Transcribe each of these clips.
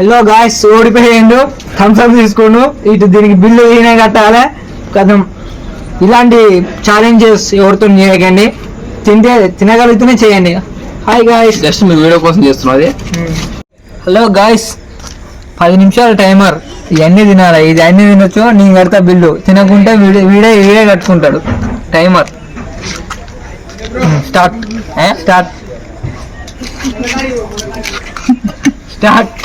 Hello guys, ఓడిపోయిండు. Thums Up తీసుకోండు. ఇటు దీనికి బిల్లు ఈయన కట్టాలి కదా. ఇలాంటి ఛాలెంజెస్ ఎవరితో చేయకండి. తినగలిగితేనే చేయండి. హాయ్ గాయ్స్, జస్ట్ మీ వీడియో కోసం చేస్తున్నది. హలో గాయ్స్, 10 నిమిషాల టైమర్. ఇవన్నీ తినాలి. ఇది అన్నీ తినొచ్చు, నేను కడతా బిల్లు. తినకుంటే వీడే కట్టుకుంటాడు. Timer start start start.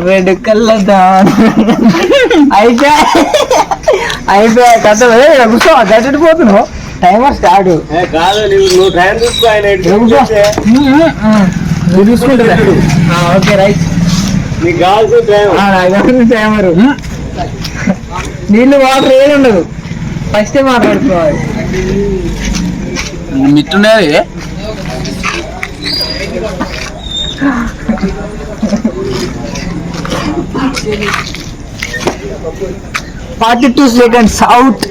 Red కల్లదా అయిపోయా కథ. కూర్చో, గట్టిపోతున్నావు. Timer start. తీసుకుంటుందా? Okay right. టైమర్. నీళ్ళు వాటర్ ఏది ఉండదు. ఫస్ట్ మాట్లాడుకోవాలి. మిట్టున్నది 42 seconds అవుట్.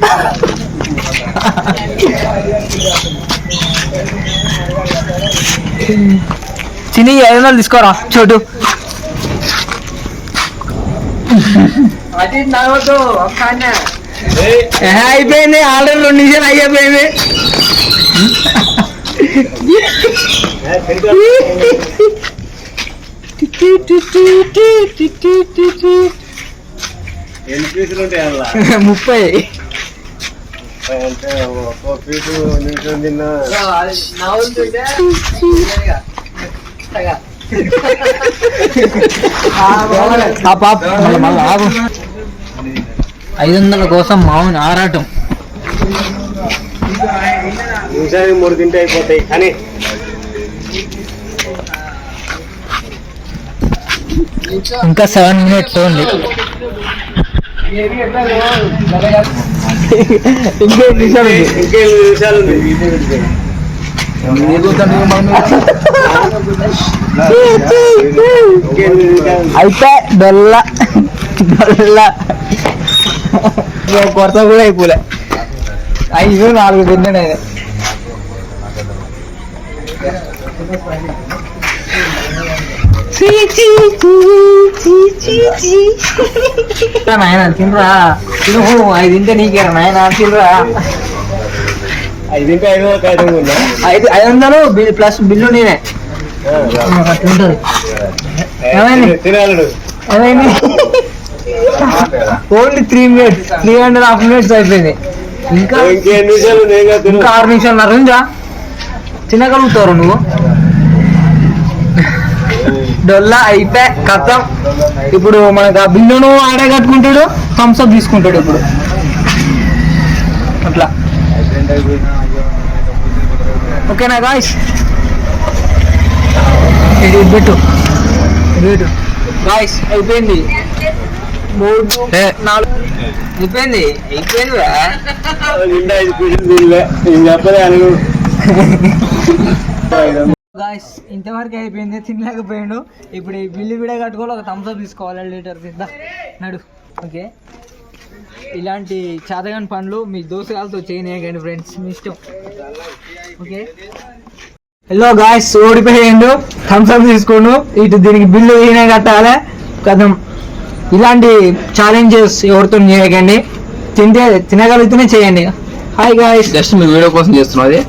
చిన్ని 500 తీసుకోరా చోటు. అయిపోయింది ఆల్రెడీ 2 నిమిషాలు అయిపోయింది. ముప్పై మళ్ళీ 500 కోసం మామూలు ఆరాటం. 3 తింటే అయిపోతాయి. కానీ ఇంకా 7 minutes ఉంది. ఇంకేం నిమిషాలు అయితే డొల్ల కొరత కూడా అయిపోలే. 5-4 తిన్నాను. నాయన తినరా, తిను. 5 తింటే నీకేరా నాయన, తినరా. 500 ప్లస్ బిల్లు నేనే. అట్లుంటది. ఏమైంది? ఓన్లీ 3 minutes, 3.5 minutes అయిపోయింది. ఇంకా 6 నిమిషాలు ఉందా? తినగలుగుతారు నువ్వు? డొల్లా అయిపోయా కథం. ఇప్పుడు మనకు ఆ బిల్లును ఆడే కట్టుకుంటాడు, థమ్స్ అప్ తీసుకుంటాడు. ఇప్పుడు అట్లా ఓకేనా గాయ్స్? ఇది పెట్టు గాయ్స్. అయిపోయింది. 3-4 అయిపోయింది. గాయ్స్ ఇంతవరకు అయిపోయింది. తినలేకపోయాడు. ఇప్పుడు ఈ బిల్లు కూడా కట్టుకోవాలి, ఒక థమ్స్ అప్ తీసుకోవాలి. లీటర్ తిందా నడు. ఓకే, ఇలాంటి చేతగాని పనులు మీ దోస్తులతో చేయనీయకండి ఫ్రెండ్స్, మీ ఇష్టం. ఓకే, హలో గాయ్స్, ఓడిపోయిండు. థమ్స్ అప్ తీసుకోండు. ఇటు దీనికి బిల్లు ఈయన కట్టాలి కదా. ఇలాంటి ఛాలెంజెస్ ఎవరితో చేయకండి. తినగలిగితేనే చేయండి. హాయ్ గాయ్స్, జస్ట్ మీ వీడియో కోసం చేస్తున్నది.